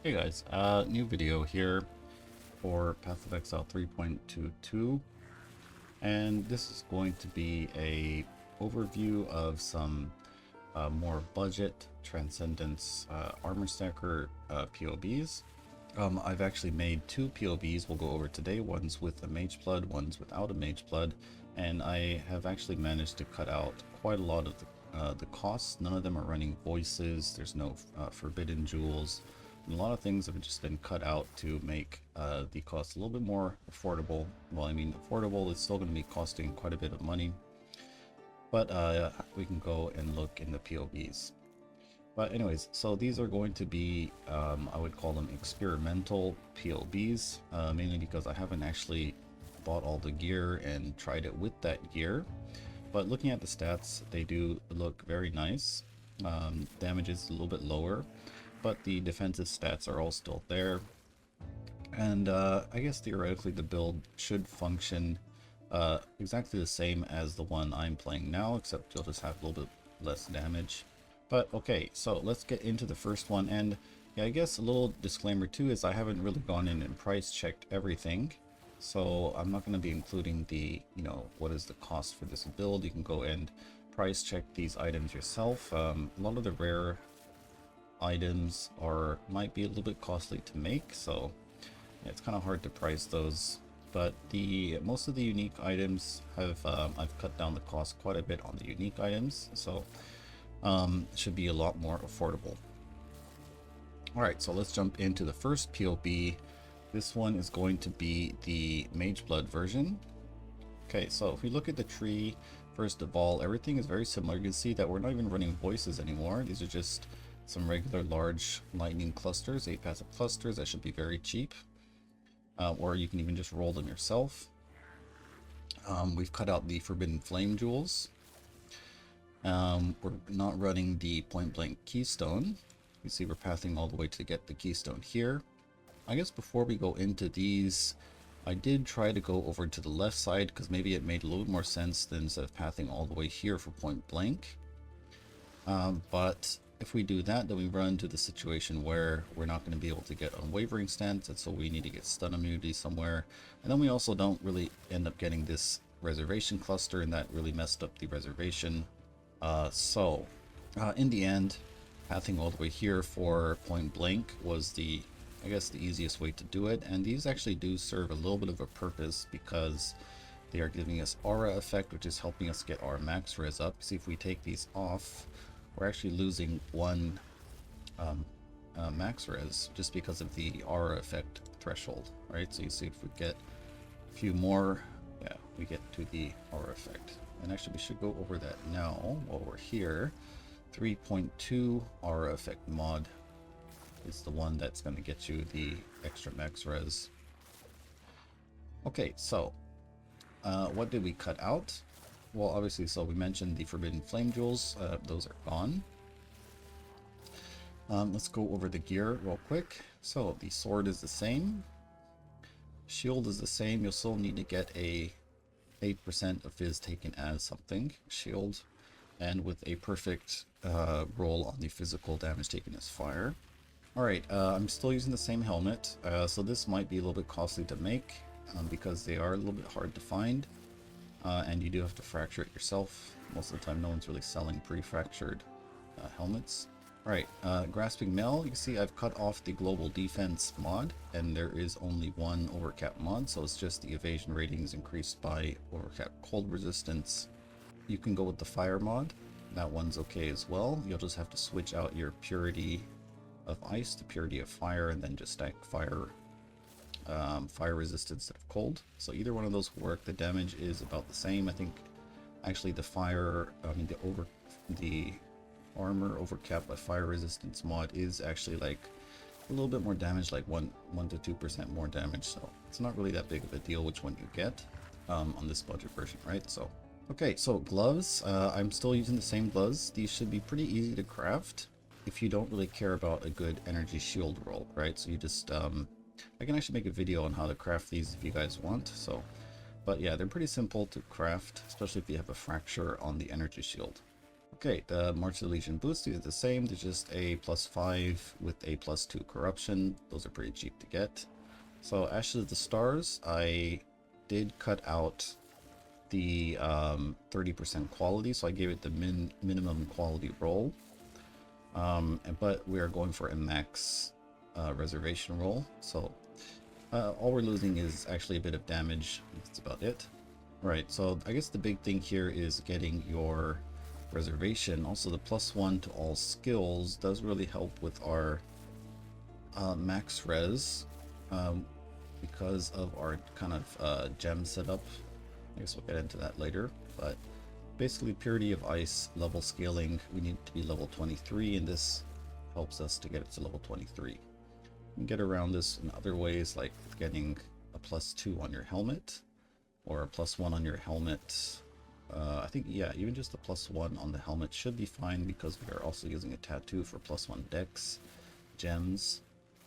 Hey guys, new video here for Path of Exile 3.22, and this is going to be a overview of some more budget Transcendence Armor Stacker PoBs. I've actually made two PoBs we'll go over today. One's with a Mageblood, one's without a Mageblood, and I have actually managed to cut out quite a lot of the costs. None of them are running voices. There's no forbidden jewels. And a lot of things have just been cut out to make the cost a little bit more affordable. Well, I mean, affordable, it's still going to be costing quite a bit of money. But we can go and look in the PoBs. But anyways, so these are going to be, I would call them experimental PoBs, mainly because I haven't actually bought all the gear and tried it with that gear. But looking at the stats, they do look very nice. Damage is a little bit lower, but the defensive stats are all still there. And I guess theoretically the build should function exactly the same as the one I'm playing now, except you'll just have a little bit less damage. But okay, so let's get into the first one. And yeah, I guess a little disclaimer too is I haven't really gone in and price checked everything. So I'm not going to be including the, what is the cost for this build. You can go and price check these items yourself. A lot of the rare items might be a little bit costly to make, so yeah, it's kind of hard to price those. But most of the unique items have I've cut down the cost quite a bit on the unique items, so it should be a lot more affordable. Alright, so let's jump into the first PoB. This one is going to be the Mageblood version. Okay, so if we look at the tree, first of all, everything is very similar. You can see that we're not even running voices anymore. These are just some regular large lightning clusters, 8 passive clusters that should be very cheap. Or you can even just roll them yourself. We've cut out the Forbidden Flame Jewels. We're not running the point blank keystone. You see we're pathing all the way to get the keystone here. I guess before we go into these, I did try to go over to the left side because maybe it made a little more sense than instead of pathing all the way here for point blank. But if we do that, then we run into the situation where we're not going to be able to get unwavering stance, and so we need to get stun immunity somewhere. And then we also don't really end up getting this reservation cluster, and that really messed up the reservation. In the end, pathing all the way here for point blank was I guess the easiest way to do it. And these actually do serve a little bit of a purpose because they are giving us aura effect, which is helping us get our max res up. See, if we take these off, we're actually losing one max res just because of the aura effect threshold, right? So you see if we get a few more, yeah, we get to the aura effect. And actually we should go over that now while we're here. 3.2 aura effect mod is the one that's going to get you the extra max res. Okay, so what did we cut out? Well, obviously, so we mentioned the Forbidden Flame Jewels. Those are gone. Let's go over the gear real quick. So the sword is the same. Shield is the same. You'll still need to get a 8% of fizz taken as something. Shield. And with a perfect roll on the physical damage taken as fire. Alright, I'm still using the same helmet. So this might be a little bit costly to make because they are a little bit hard to find. And you do have to fracture it yourself. Most of the time no one's really selling pre-fractured helmets. Alright, Grasping Mail, you can see I've cut off the global defense mod, and there is only one overcap mod, so it's just the evasion ratings increased by overcap cold resistance. You can go with the fire mod, that one's okay as well. You'll just have to switch out your purity of ice to purity of fire, and then just stack fire resistance instead of cold. So either one of those will work. The damage is about the same. I think actually the armor overcap by fire resistance mod is actually like a little bit more damage, like 1 to 2% more damage. So it's not really that big of a deal which one you get on this budget version, right? So okay, so gloves. I'm still using the same gloves. These should be pretty easy to craft if you don't really care about a good energy shield roll, right? So you just I can actually make a video on how to craft these if you guys want. So, but yeah, they're pretty simple to craft, especially if you have a fracture on the energy shield. Okay, the March of the Legion boots, these are the same. They're just a +5 with a +2 corruption. Those are pretty cheap to get. So Ashes of the Stars, I did cut out the 30% quality, so I gave it the minimum quality roll. But we are going for a max reservation roll, so all we're losing is actually a bit of damage. That's about it. Right, so I guess the big thing here is getting your reservation. Also, the +1 to all skills does really help with our max res because of our kind of gem setup. I guess we'll get into that later, but basically Purity of Ice level scaling, we need to be level 23, and this helps us to get it to level 23. You can get around this in other ways, like getting a +2 on your helmet or a +1 on your helmet. I think, yeah, even just the +1 on the helmet should be fine because we are also using a tattoo for +1 dex, gems.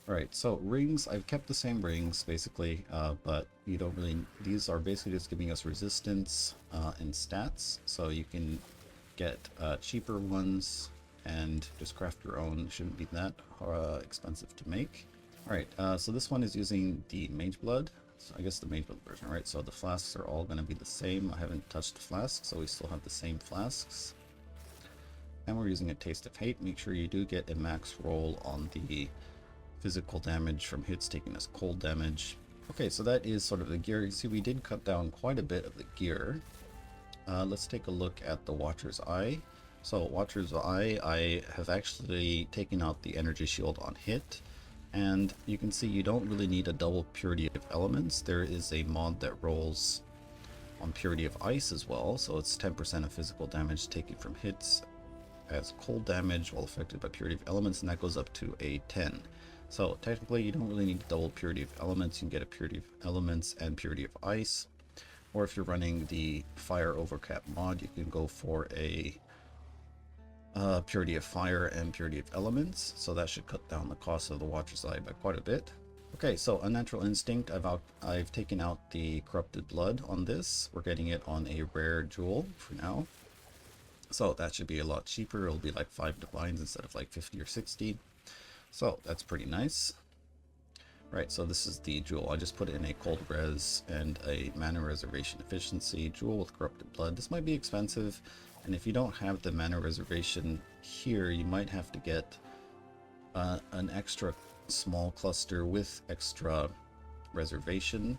Alright, so rings, I've kept the same rings basically, but you don't really, these are basically just giving us resistance and stats, so you can get cheaper ones and just craft your own. It shouldn't be that expensive to make. Alright, so this one is using the Mageblood. So I guess the Mageblood version, right? So the flasks are all going to be the same. I haven't touched the flasks, so we still have the same flasks. And we're using a Taste of Hate. Make sure you do get a max roll on the physical damage from hits taking as cold damage. Okay, so that is sort of the gear. You see, we did cut down quite a bit of the gear. Let's take a look at the Watcher's Eye. So Watcher's Eye, I have actually taken out the energy shield on hit. And you can see you don't really need a double Purity of Elements. There is a mod that rolls on Purity of Ice as well, so it's 10% of physical damage taken from hits as cold damage while affected by Purity of Elements, and that goes up to a 10. So technically you don't really need double Purity of Elements. You can get a Purity of Elements and Purity of Ice, or if you're running the Fire Overcap mod, you can go for a Purity of Fire and Purity of Elements, so that should cut down the cost of the Watcher's Eye by quite a bit. Okay, so Unnatural Instinct, I've taken out the Corrupted Blood on this. We're getting it on a rare jewel for now, so that should be a lot cheaper. It'll be like 5 divines instead of like 50 or 60, so that's pretty nice. Right, so this is the jewel. I just put in a cold res and a mana reservation efficiency jewel with Corrupted Blood. This might be expensive, and if you don't have the mana reservation here, you might have to get an extra small cluster with extra reservation,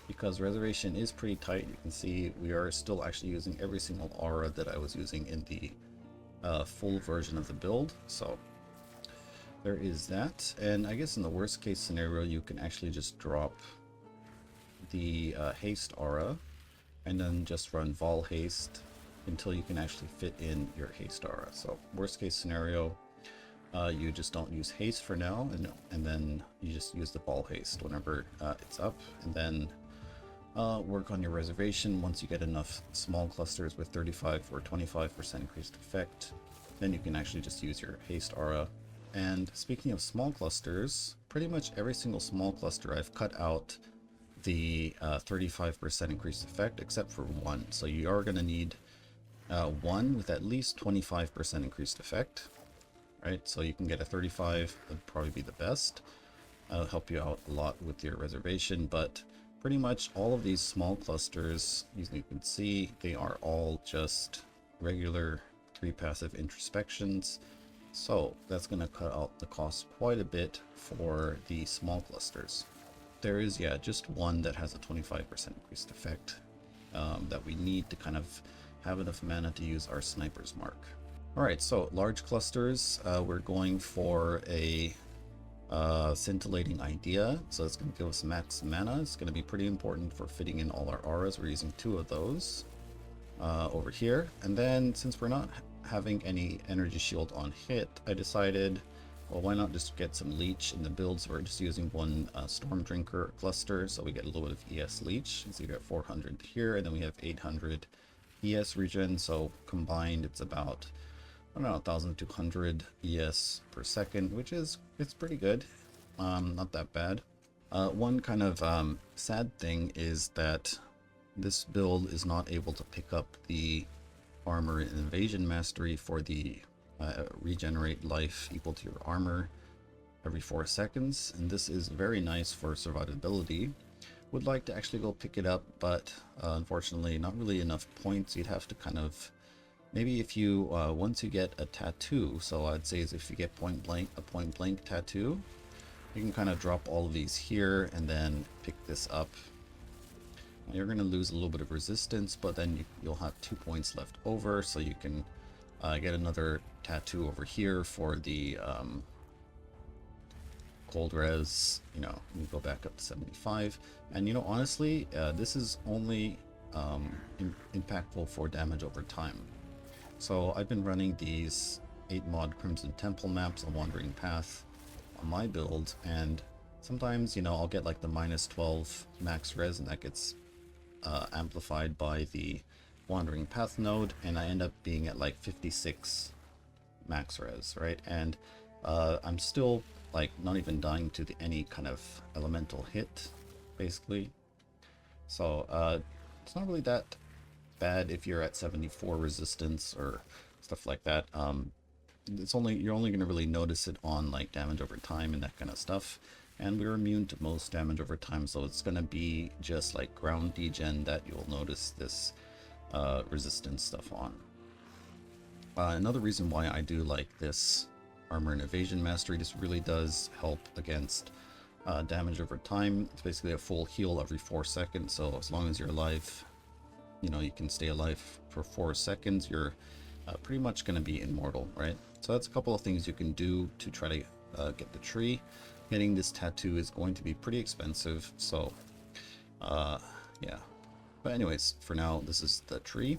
because reservation is pretty tight. You can see we are still actually using every single aura that I was using in the full version of the build, so there is that. And I guess in the worst case scenario, you can actually just drop the haste aura and then just run Vol haste until you can actually fit in your haste aura. So worst case scenario, you just don't use haste for now, and then you just use the Vol haste whenever it's up, and then work on your reservation. Once you get enough small clusters with 35 or 25% increased effect, then you can actually just use your haste aura. And speaking of small clusters, pretty much every single small cluster I've cut out the 35% increased effect except for one. So you are going to need one with at least 25% increased effect, right? So you can get a 35, would probably be the best. It'll help you out a lot with your reservation, but pretty much all of these small clusters, as you can see, they are all just regular 3 passive introspections. So that's going to cut out the cost quite a bit for the small clusters. There is, yeah, just one that has a 25% increased effect that we need to kind of have enough mana to use our Sniper's Mark. Alright, so large clusters, we're going for a Scintillating Idea, so it's going to give us max mana. It's going to be pretty important for fitting in all our auras. We're using 2 of those over here. And then since we're not having any energy shield on hit, I decided, well, why not just get some leech in the build? So we're just using one Storm Drinker cluster, so we get a little bit of ES leech. So you got 400 here, and then we have 800 ES regen, so combined it's about, I don't know, 1200 ES per second, which is, it's pretty good, not that bad. One kind of sad thing is that this build is not able to pick up the armor and evasion mastery for the regenerate life equal to your armor every 4 seconds, and this is very nice for survivability. Would like to actually go pick it up, but unfortunately not really enough points. You'd have to kind of, maybe if you once you get a tattoo, so I'd say is if you get a point blank tattoo, you can kind of drop all of these here and then pick this up. You're going to lose a little bit of resistance, but then you'll have 2 points left over, so you can get another tattoo over here for the cold res. You know, you go back up to 75, and you know, honestly, this is only impactful for damage over time. So I've been running these 8 mod Crimson Temple maps on Wandering Path on my build, and sometimes, you know, I'll get like the -12 max res, and that gets amplified by the Wandering Path node, and I end up being at like 56 max res, right? And I'm still like not even dying to any kind of elemental hit, basically. So it's not really that bad if you're at 74 resistance or stuff like that. You're only going to really notice it on like damage over time and that kind of stuff. And we're immune to most damage over time, so it's going to be just like ground degen that you'll notice this resistance stuff on. Another reason why I do like this armor and evasion mastery, this really does help against damage over time. It's basically a full heal every 4 seconds, so as long as you're alive, you know, you can stay alive for 4 seconds, you're pretty much going to be immortal, right? So that's a couple of things you can do to try to get the tree. Getting this tattoo is going to be pretty expensive, so yeah. But anyways, for now, this is the tree.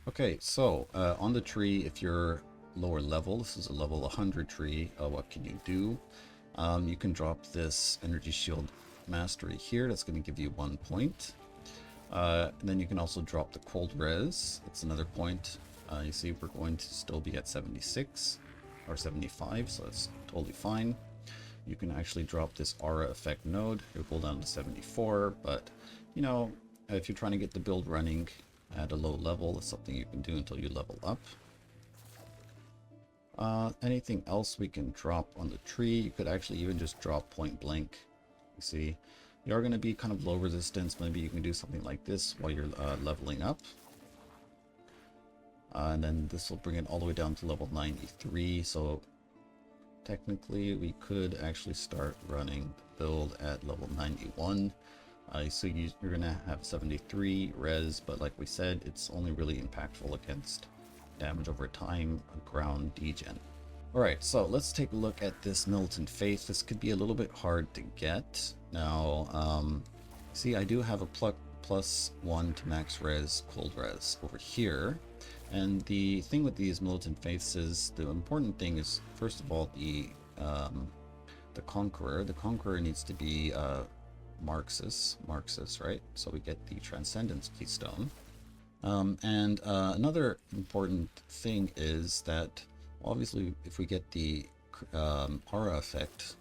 Okay, so on the tree, if you're lower level, this is a level 100 tree, what can you do? You can drop this energy shield mastery here. That's going to give you 1 point. And then you can also drop the cold res. It's another point. You see, we're going to still be at 76 or 75, so that's totally fine. You can actually drop this aura effect node. It'll go down to 74, but you know, if you're trying to get the build running at a low level, it's something you can do until you level up. Anything else we can drop on the tree? You could actually even just drop point blank. You see, you are going to be kind of low resistance. Maybe you can do something like this while you're leveling up. And then this will bring it all the way down to level 93. So technically, we could actually start running the build at level 91. So you're going to have 73 res, but like we said, it's only really impactful against damage over time, ground degen. Alright, so let's take a look at this Militant Faith. This could be a little bit hard to get. Now, see, I do have a +1 to max res, cold res over here. And the thing with these Militant Faiths is, the important thing is, first of all, the Conqueror. The Conqueror needs to be Marxist, right? So we get the Transcendence Keystone. And another important thing is that, obviously, if we get the aura effect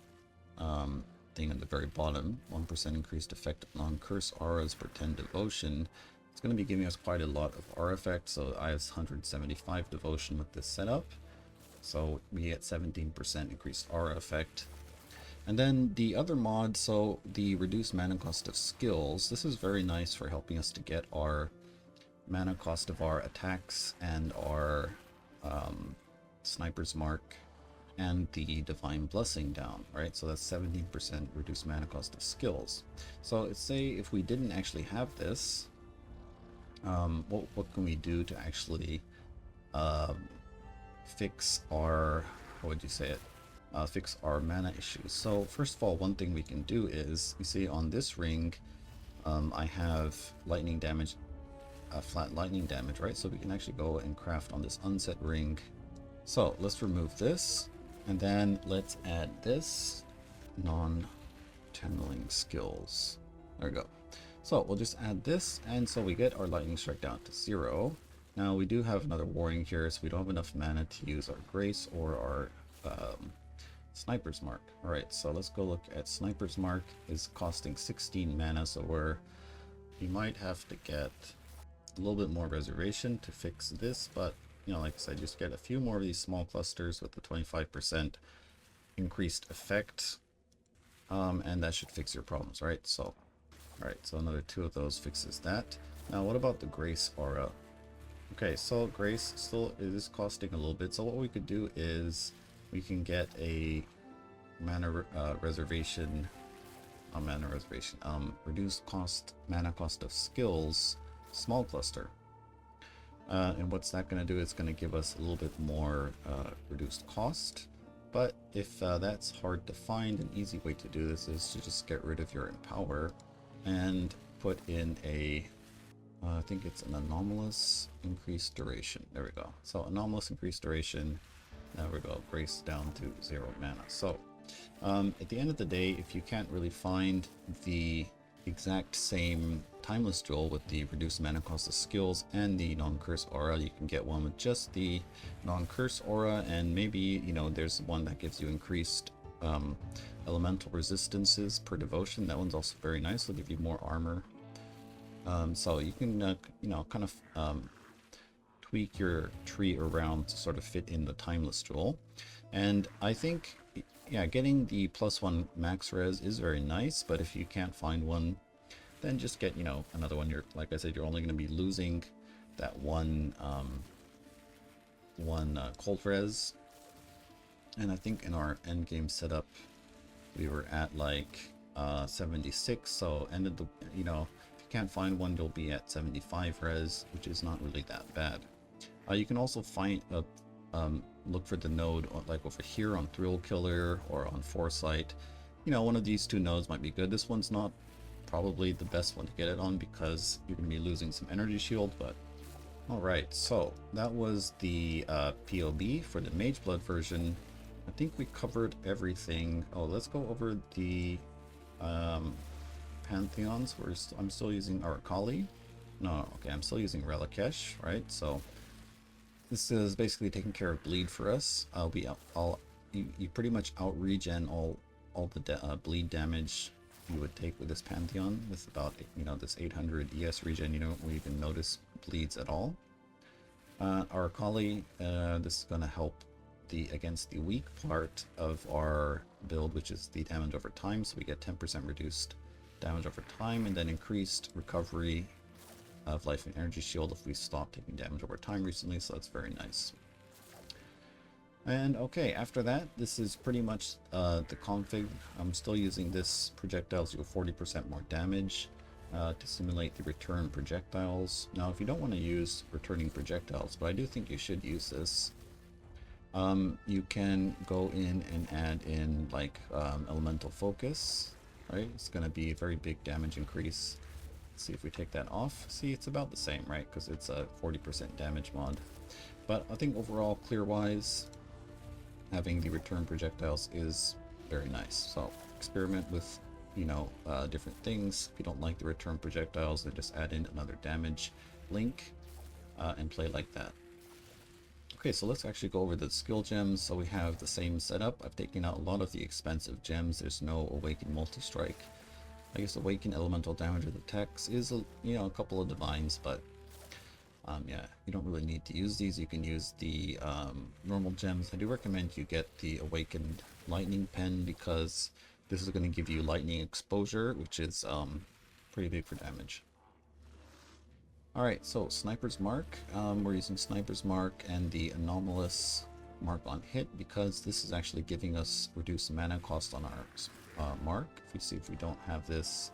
thing at the very bottom, 1% increased effect of non-curse auras per 10 devotion, it's going to be giving us quite a lot of aura effect. So I have 175 devotion with this setup, so we get 17% increased aura effect. And then the other mod, so the reduced mana cost of skills, this is very nice for helping us to get our mana cost of our attacks and our Sniper's Mark and the Divine Blessing down, right? So that's 17% reduced mana cost of skills. So let's say if we didn't actually have this, what can we do to actually fix our, what would you say it? Fix our mana issues. So first of all, one thing we can do is, you see on this ring, I have lightning damage, flat lightning damage, right? So we can actually go and craft on this unset ring. So let's remove this, and then let's add this non-channeling skills. There we go. So we'll just add this, and so we get our lightning strike down to 0. Now we do have another warring here, so we don't have enough mana to use our grace or our Sniper's Mark. Alright, so let's go look at Sniper's Mark. Is costing 16 mana, so we might have to get a little bit more reservation to fix this, but you know, like I said, just get a few more of these small clusters with the 25% increased effect, and that should fix your problems, right? So, all right, so another 2 of those fixes that. Now, what about the Grace Aura? Okay, so Grace still is costing a little bit. So what we could do is we can get a reduced mana cost of skills small cluster. And what's that going to do? It's going to give us a little bit more reduced cost. But if that's hard to find, an easy way to do this is to just get rid of your Empower and put in a, I think it's an anomalous increased duration. There we go. So anomalous increased duration. There we go. Grace down to 0 mana. So at the end of the day, if you can't really find the exact same Timeless Jewel with the reduced mana cost of skills and the non-curse aura, you can get one with just the non-curse aura, and maybe, you know, there's one that gives you increased elemental resistances per devotion. That one's also very nice. It'll give you more armor. So you can, you know, kind of tweak your tree around to sort of fit in the Timeless Jewel. And I think, yeah, getting the +1 max res is very nice, but if you can't find one, then just get, you know, another one. You're, like I said, you're only going to be losing that one cold res. And I think in our end game setup, we were at like 76. So ended the, you know, if you can't find one, you'll be at 75 res, which is not really that bad. You can also find look for the node like over here on Thrill Killer or on Foresight. You know, one of these 2 nodes might be good. This one's not probably the best one to get it on because you're going to be losing some energy shield, but alright, so that was the PoB for the Mageblood version. I think we covered everything. Oh, let's go over the Pantheons. I'm still using Arakali. No, okay, I'm still using Relikesh, right? So this is basically taking care of bleed for us. You pretty much out regen all the bleed damage you would take with this Pantheon with about, you know, this 800 ES regen. You don't even notice bleeds at all. Our Kali, this is going to help against the weak part of our build, which is the damage over time. So we get 10% reduced damage over time, and then increased recovery of life and energy shield if we stop taking damage over time recently. So that's very nice. And okay, after that, this is pretty much the config. I'm still using this projectiles do 40% more damage to simulate the return projectiles. Now, if you don't want to use returning projectiles, but I do think you should use this, you can go in and add in like elemental focus, right? It's going to be a very big damage increase. Let's see if we take that off. See, it's about the same, right? Because it's a 40% damage mod. But I think overall, clear-wise, having the return projectiles is very nice. So experiment with, you know, different things. If you don't like the return projectiles, then just add in another damage link and play like that. Okay, so let's actually go over the skill gems. So we have the same setup. I've taken out a lot of the expensive gems. There's no Awaken Multi-Strike. I guess Awaken Elemental Damage with attacks is, you know, a couple of divines, but yeah, you don't really need to use these. You can use the normal gems. I do recommend you get the Awakened Lightning Pen because this is going to give you lightning exposure, which is pretty big for damage. Alright, so Sniper's Mark. We're using Sniper's Mark and the Anomalous Mark on hit because this is actually giving us reduced mana cost on our mark. If we see if we don't have this,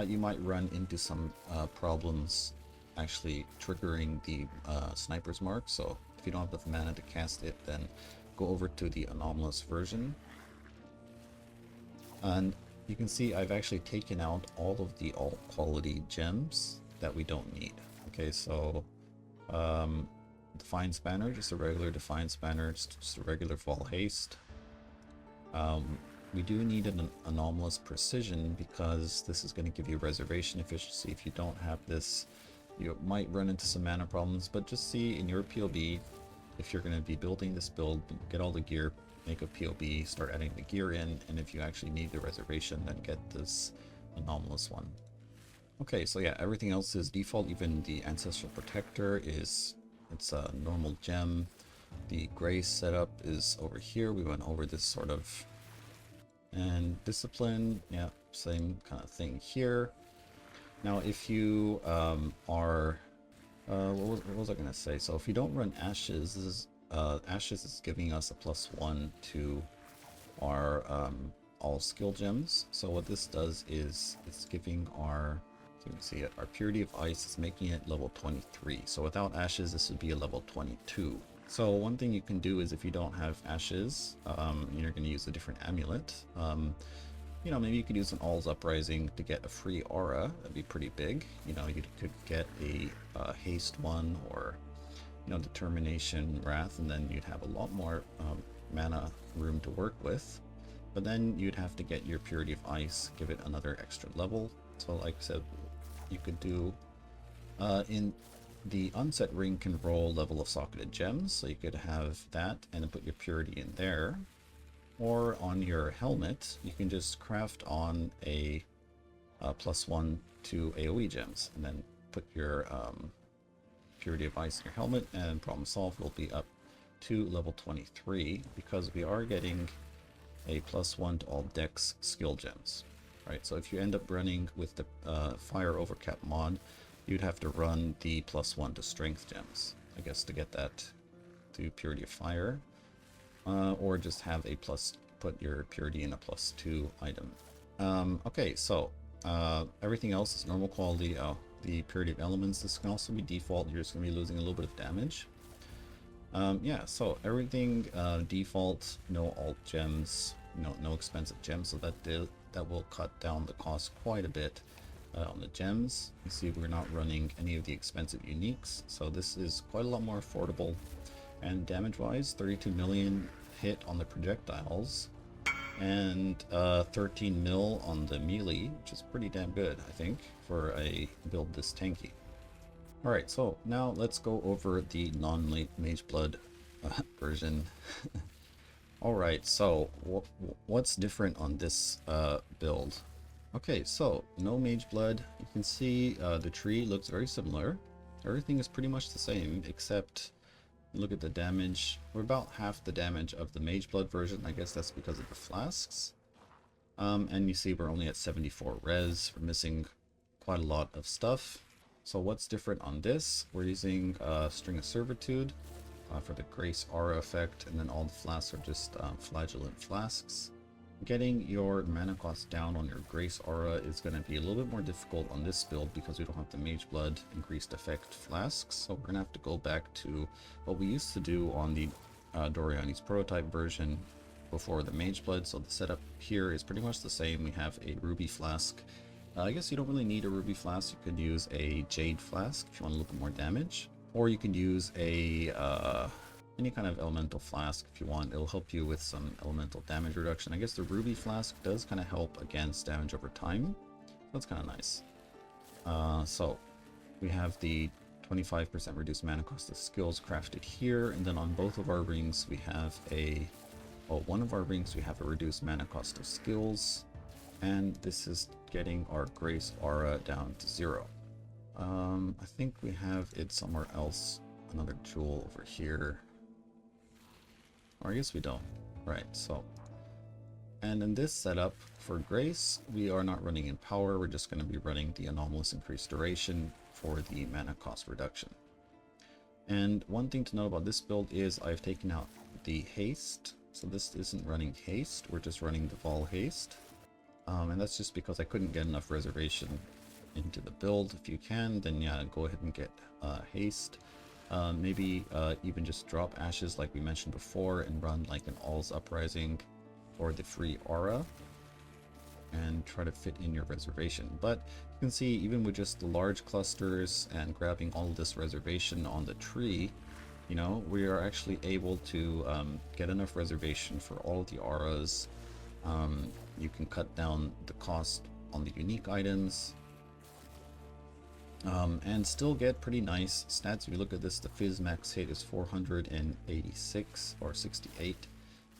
you might run into some problems actually triggering the Sniper's Mark. So if you don't have the mana to cast it, then go over to the Anomalous version. And you can see I've actually taken out all of the alt quality gems that we don't need. Okay, so Defiance Banner, just a regular Defiance Banner, just a regular Fall Haste. We do need an Anomalous Precision because this is going to give you reservation efficiency. If you don't have this, you might run into some mana problems, but just see in your PoB, if you're going to be building this build, get all the gear, make a PoB, start adding the gear in, and if you actually need the reservation, then get this Anomalous one. Okay, so yeah, everything else is default. Even the Ancestral Protector it's a normal gem. The Grace setup is over here. We went over this sort of. And Discipline, yeah, same kind of thing here. Now, if you what was I gonna say? So if you don't run Ashes, Ashes is giving us a +1 to our all skill gems. So what this does is it's giving our, so you can see it, our Purity of Ice is making it level 23. So without Ashes, this would be a level 22. So one thing you can do is if you don't have Ashes, you're going to use a different amulet. You know, maybe you could use an All's Uprising to get a free aura. That'd be pretty big. You know, you could get a haste one, or, you know, Determination, Wrath, and then you'd have a lot more mana room to work with. But then you'd have to get your Purity of Ice, give it another extra level. So like I said, you could do in the Unset Ring can roll level of Socketed Gems, so you could have that and then put your Purity in there. Or on your helmet, you can just craft on a +1 to AoE gems, and then put your Purity of Ice in your helmet, and problem solved will be up to level 23, because we are getting a +1 to all dex skill gems, right? So if you end up running with the Fire Overcap mod, you'd have to run the +1 to strength gems, I guess, to get that to Purity of Fire, or just have a put your Purity in a +2 item. Okay, so everything else is normal quality. The Purity of Elements, this can also be default. You're just going to be losing a little bit of damage. Yeah, so everything default, no alt gems, no expensive gems, so that will cut down the cost quite a bit on the gems. You see we're not running any of the expensive uniques, so this is quite a lot more affordable. And damage-wise, 32 million hit on the projectiles, and 13 mil on the melee, which is pretty damn good, I think, for a build this tanky. Alright, so now let's go over the non-Mageblood version. Alright, so what's different on this build? Okay, so no Mageblood. You can see the tree looks very similar. Everything is pretty much the same, except look at the damage. We're about half the damage of the Mageblood version. I guess that's because of the flasks. And you see we're only at 74 res. We're missing quite a lot of stuff. So what's different on this? We're using String of Servitude for the Grace Aura effect, and then all the flasks are just Flagellant flasks. Getting your mana cost down on your Grace Aura is going to be a little bit more difficult on this build because we don't have the Mageblood increased effect flasks. So we're going to have to go back to what we used to do on the Doriani's prototype version before the Mageblood. So the setup here is pretty much the same. We have a Ruby flask. I guess you don't really need a Ruby flask. You could use a Jade flask if you want a little bit more damage, or you could use a any kind of elemental flask if you want. It'll help you with some elemental damage reduction. I guess the Ruby flask does kind of help against damage over time. That's kind of nice. So we have the 25% reduced mana cost of skills crafted here, and then on both of our rings we have one of our rings we have a reduced mana cost of skills, and this is getting our Grace Aura down to 0. I think we have it somewhere else, another jewel over here. Or I guess we don't. Right, so. And in this setup, for Grace, we are not running in power. We're just going to be running the anomalous increased duration for the mana cost reduction. And one thing to know about this build is I've taken out the haste. So this isn't running haste, we're just running the Vol haste. And that's just because I couldn't get enough reservation into the build. If you can, then yeah, go ahead and get haste. Maybe even just drop Ashes like we mentioned before and run like an All's Uprising for the free aura and try to fit in your reservation. But you can see even with just the large clusters and grabbing all of this reservation on the tree, you know, we are actually able to get enough reservation for all of the auras. You can cut down the cost on the unique items. And still get pretty nice stats. If you look at this, the Fizz max hit is 486 or 68,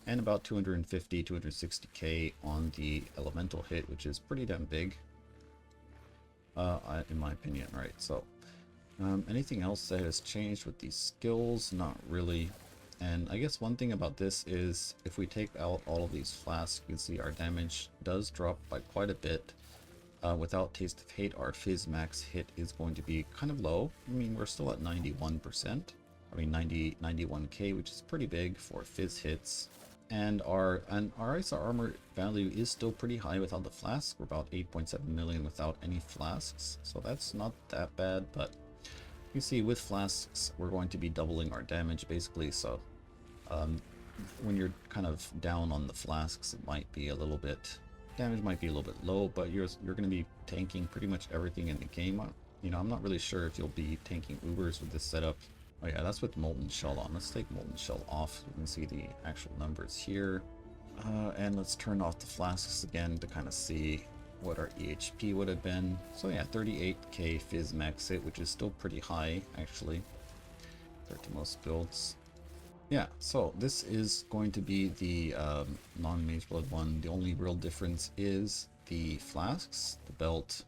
and about 250, 260k on the elemental hit, which is pretty damn big. in my opinion, right? So anything else that has changed with these skills? Not really. And I guess one thing about this is if we take out all of these flasks, you can see our damage does drop by quite a bit. Without Taste of Hate, our Fizz max hit is going to be kind of low. I mean, we're still at 91%. I mean, 91k, which is pretty big for Fizz hits. And our Exile armor value is still pretty high without the flask. We're about 8.7 million without any flasks, so that's not that bad. But you see, with flasks, we're going to be doubling our damage basically. So when you're kind of down on the flasks, it might be a little bit. Damage might be a little bit low, but you're going to be tanking pretty much everything in the game. You know, I'm not really sure if you'll be tanking Ubers with this setup. Oh yeah, that's with Molten Shell on. Let's take Molten Shell off. You can see the actual numbers here. And let's turn off the flasks again to kind of see what our EHP would have been. So yeah, 38k Fizz max hit, which is still pretty high actually compared to most builds. Yeah, so this is going to be the non-Mageblood one. The only real difference is the flasks, the belt,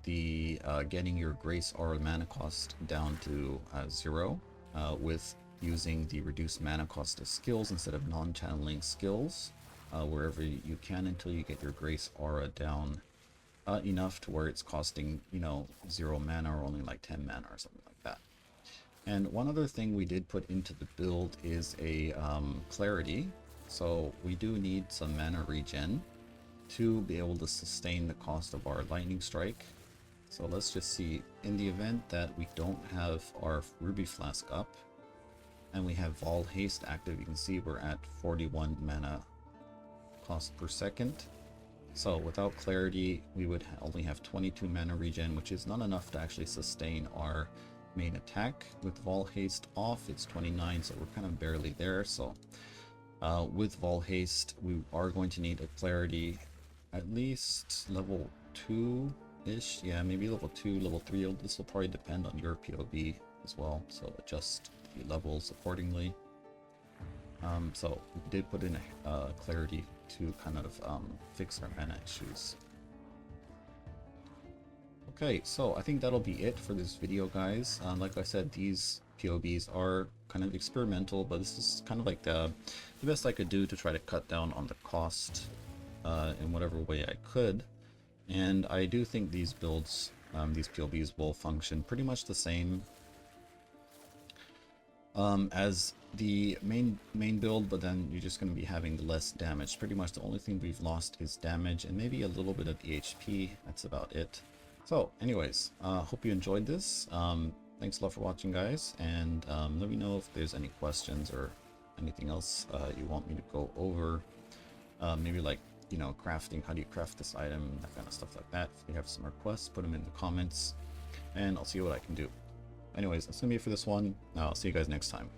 the getting your Grace Aura mana cost down to 0 with using the reduced mana cost of skills instead of non-channeling skills wherever you can until you get your Grace Aura down enough to where it's costing, you know, 0 mana or only like 10 mana or something like that. And one other thing we did put into the build is a clarity. So we do need some mana regen to be able to sustain the cost of our lightning strike. So let's just see, in the event that we don't have our ruby flask up and we have Vol Haste active, you can see we're at 41 mana cost per second. So without clarity, we would only have 22 mana regen, which is not enough to actually sustain our main attack. With Vol Haste off, it's 29, so we're kind of barely there. So with Vol Haste, we are going to need a clarity at least level 2-ish. Yeah, maybe level 2, level 3. This will probably depend on your PoB as well, so adjust the levels accordingly. So we did put in a clarity to kind of fix our mana issues. Okay, so I think that'll be it for this video, guys. Like I said, these PoBs are kind of experimental, but this is kind of like the best I could do to try to cut down on the cost in whatever way I could. And I do think these builds, these PoBs will function pretty much the same as the main build, but then you're just going to be having less damage. Pretty much the only thing we've lost is damage and maybe a little bit of EHP. That's about it. So anyways, hope you enjoyed this. Thanks a lot for watching, guys, and let me know if there's any questions or anything else you want me to go over. Maybe like, you know, crafting, how do you craft this item, that kind of stuff like that. If you have some requests, put them in the comments and I'll see what I can do. Anyways, that's gonna be it for this one. I'll see you guys next time.